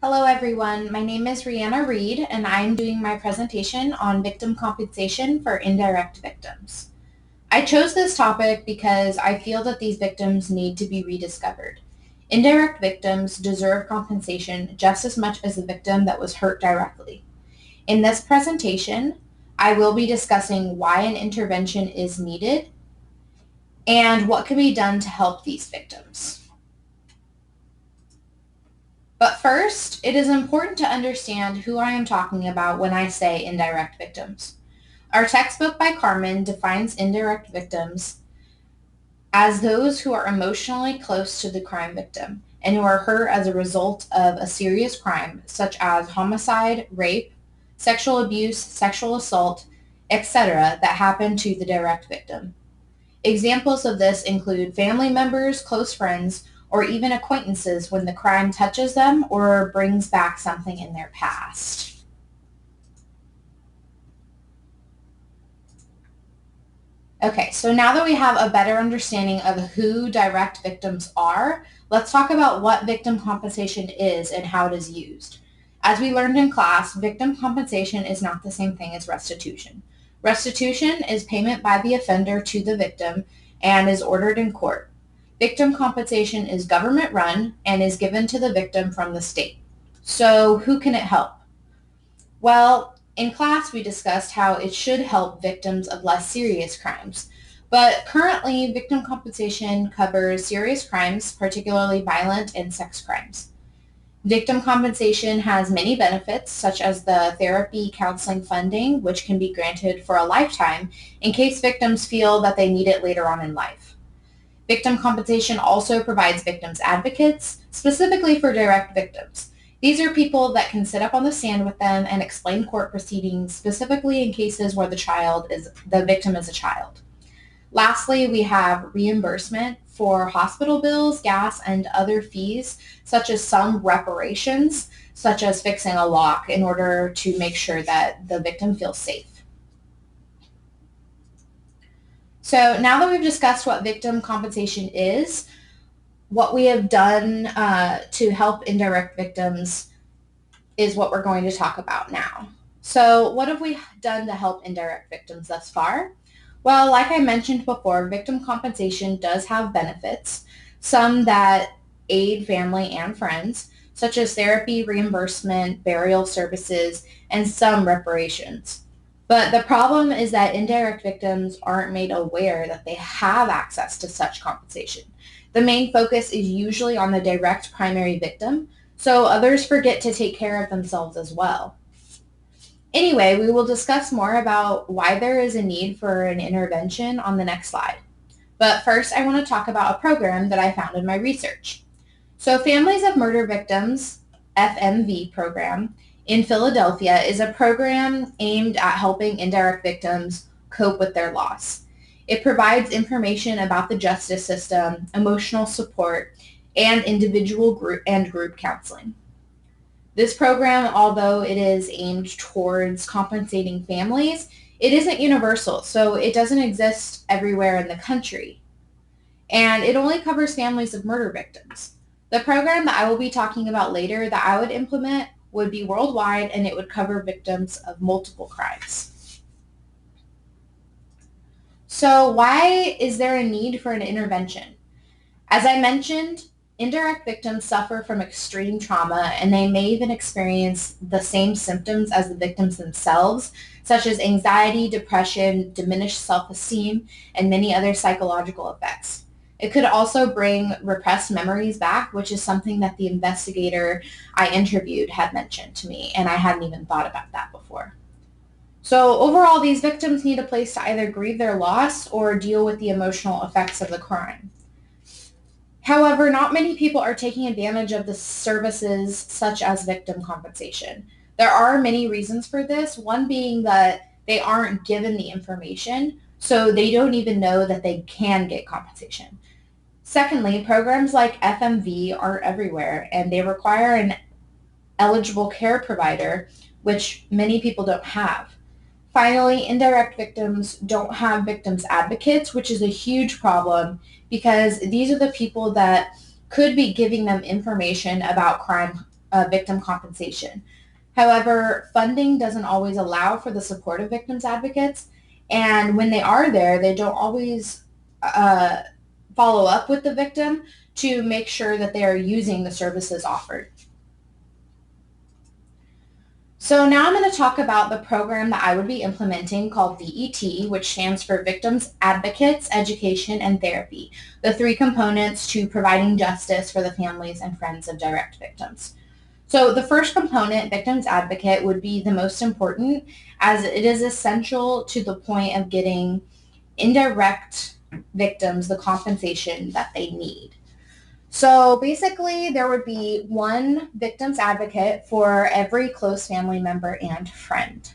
Hello everyone, my name is Rihanna Reed and I'm doing my presentation on victim compensation for indirect victims. I chose this topic because I feel that these victims need to be rediscovered. Indirect victims deserve compensation just as much as the victim that was hurt directly. In this presentation, I will be discussing why an intervention is needed and what can be done to help these victims. But first, it is important to understand who I am talking about when I say indirect victims. Our textbook by Carmen defines indirect victims as those who are emotionally close to the crime victim and who are hurt as a result of a serious crime such as homicide, rape, sexual abuse, sexual assault, etc. that happened to the direct victim. Examples of this include family members, close friends, or even acquaintances when the crime touches them or brings back something in their past. Okay, so now that we have a better understanding of who direct victims are, let's talk about what victim compensation is and how it is used. As we learned in class, victim compensation is not the same thing as restitution. Restitution is payment by the offender to the victim and is ordered in court. Victim compensation is government run and is given to the victim from the state. So who can it help? Well, in class we discussed how it should help victims of less serious crimes. But currently, victim compensation covers serious crimes, particularly violent and sex crimes. Victim compensation has many benefits, such as the therapy counseling funding, which can be granted for a lifetime in case victims feel that they need it later on in life. Victim compensation also provides victims advocates, specifically for direct victims. These are people that can sit up on the stand with them and explain court proceedings, specifically in cases where the victim is a child. Lastly, we have reimbursement for hospital bills, gas, and other fees, such as some reparations, such as fixing a lock in order to make sure that the victim feels safe. So now that we've discussed what victim compensation is, what we have done to help indirect victims is what we're going to talk about now. So what have we done to help indirect victims thus far? Well, like I mentioned before, victim compensation does have benefits, some that aid family and friends, such as therapy, reimbursement, burial services, and some reparations. But the problem is that indirect victims aren't made aware that they have access to such compensation. The main focus is usually on the direct primary victim, so others forget to take care of themselves as well. Anyway, we will discuss more about why there is a need for an intervention on the next slide. But first, I want to talk about a program that I found in my research. So Families of Murder Victims, FMV program, in Philadelphia is a program aimed at helping indirect victims cope with their loss. It provides information about the justice system, emotional support, and individual group counseling. This program, although it is aimed towards compensating families, it isn't universal, so it doesn't exist everywhere in the country. And it only covers families of murder victims. The program that I will be talking about later that I would implement would be worldwide and it would cover victims of multiple crimes. So why is there a need for an intervention? As I mentioned, indirect victims suffer from extreme trauma and they may even experience the same symptoms as the victims themselves, such as anxiety, depression, diminished self-esteem, and many other psychological effects. It could also bring repressed memories back, which is something that the investigator I interviewed had mentioned to me, and I hadn't even thought about that before. So overall, these victims need a place to either grieve their loss or deal with the emotional effects of the crime. However, not many people are taking advantage of the services such as victim compensation. There are many reasons for this, one being that they aren't given the information, so they don't even know that they can get compensation. Secondly, programs like FMV aren't everywhere, and they require an eligible care provider, which many people don't have. Finally, indirect victims don't have victims advocates, which is a huge problem because these are the people that could be giving them information about crime victim compensation. However, funding doesn't always allow for the support of victims advocates, and when they are there, they don't always uh, follow up with the victim to make sure that they are using the services offered. So now I'm going to talk about the program that I would be implementing called VET, which stands for Victims Advocates, Education, and Therapy, the three components to providing justice for the families and friends of direct victims. So the first component, Victims Advocate, would be the most important as it is essential to the point of getting indirect victims the compensation that they need. So basically, there would be one victim's advocate for every close family member and friend.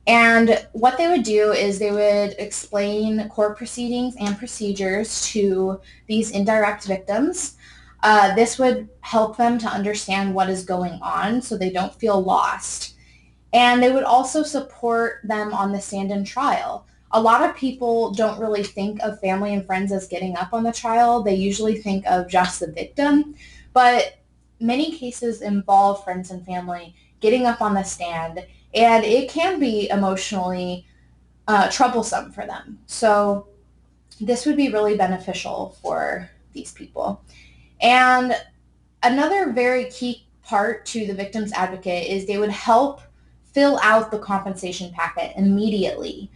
And what they would do is they would explain court proceedings and procedures to these indirect victims. This would help them to understand what is going on so they don't feel lost. And they would also support them on the stand-in trial. A lot of people don't really think of family and friends as getting up on the trial. They usually think of just the victim, but many cases involve friends and family getting up on the stand, and it can be emotionally troublesome for them. So this would be really beneficial for these people. And another very key part to the victim's advocate is they would help fill out the compensation packet immediately.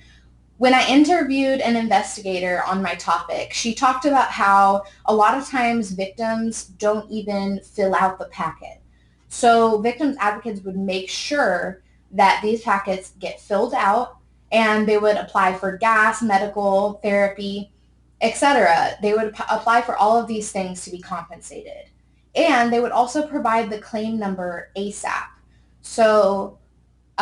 When I interviewed an investigator on my topic, she talked about how a lot of times victims don't even fill out the packet. So victims advocates would make sure that these packets get filled out, and they would apply for gas, medical, therapy, etc. They would apply for all of these things to be compensated. And they would also provide the claim number ASAP. So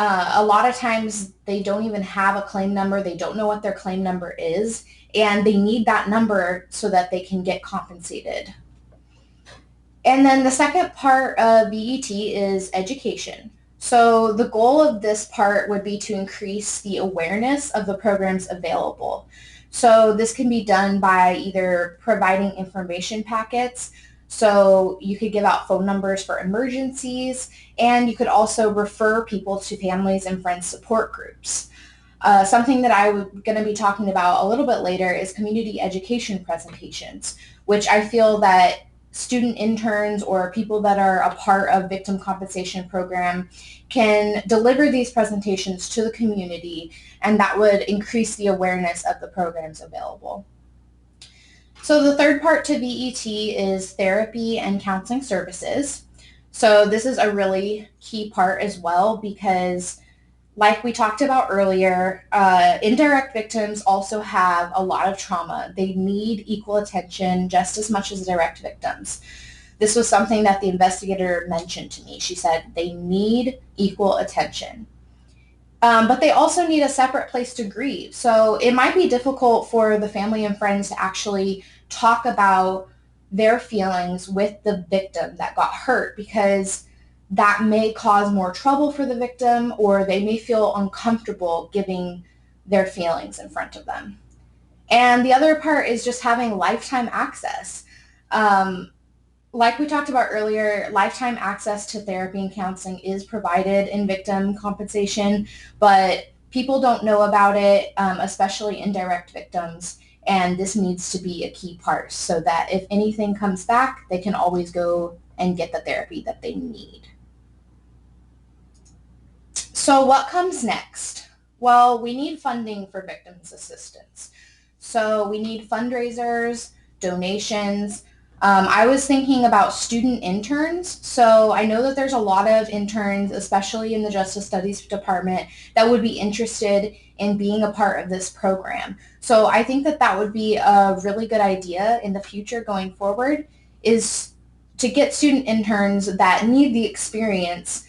a lot of times they don't even have a claim number. They don't know what their claim number is, and they need that number so that they can get compensated. And then the second part of VET is education. So the goal of this part would be to increase the awareness of the programs available. So this can be done by either providing information packets. So you could give out phone numbers for emergencies, and you could also refer people to families and friends support groups. Something that I'm going to be talking about a little bit later is community education presentations, which I feel that student interns or people that are a part of victim compensation program can deliver these presentations to the community, and that would increase the awareness of the programs available. So the third part to VET is therapy and counseling services. So this is a really key part as well because like we talked about earlier, indirect victims also have a lot of trauma. They need equal attention just as much as direct victims. This was something that the investigator mentioned to me. She said they need equal attention. But they also need a separate place to grieve. So it might be difficult for the family and friends to actually talk about their feelings with the victim that got hurt because that may cause more trouble for the victim, or they may feel uncomfortable giving their feelings in front of them. And the other part is just having lifetime access. Like we talked about earlier, lifetime access to therapy and counseling is provided in victim compensation, but people don't know about it, especially indirect victims, and this needs to be a key part so that if anything comes back, they can always go and get the therapy that they need. So what comes next? Well, we need funding for victims assistance. So we need fundraisers, donations. I was thinking about student interns. So I know that there's a lot of interns, especially in the Justice Studies Department, that would be interested in being a part of this program. So I think that that would be a really good idea in the future going forward, is to get student interns that need the experience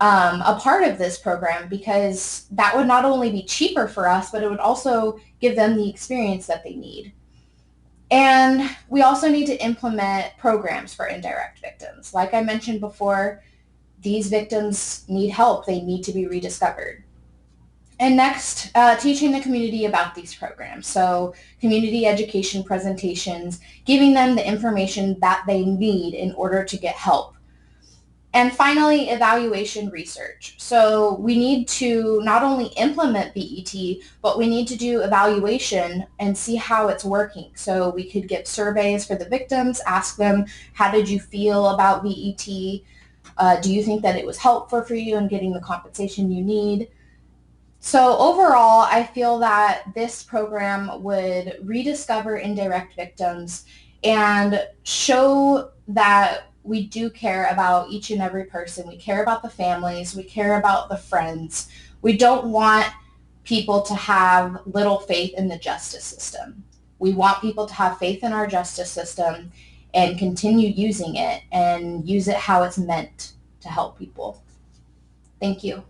a part of this program, because that would not only be cheaper for us, but it would also give them the experience that they need. And we also need to implement programs for indirect victims. Like I mentioned before, these victims need help. They need to be rediscovered. And next, teaching the community about these programs. So community education presentations, giving them the information that they need in order to get help. And finally, evaluation research. So we need to not only implement BET, but we need to do evaluation and see how it's working. So we could get surveys for the victims, ask them, how did you feel about BET? Do you think that it was helpful for you in getting the compensation you need? So overall, I feel that this program would rediscover indirect victims and show that we do care about each and every person. We care about the families. We care about the friends. We don't want people to have little faith in the justice system. We want people to have faith in our justice system and continue using it and use it how it's meant to help people. Thank you.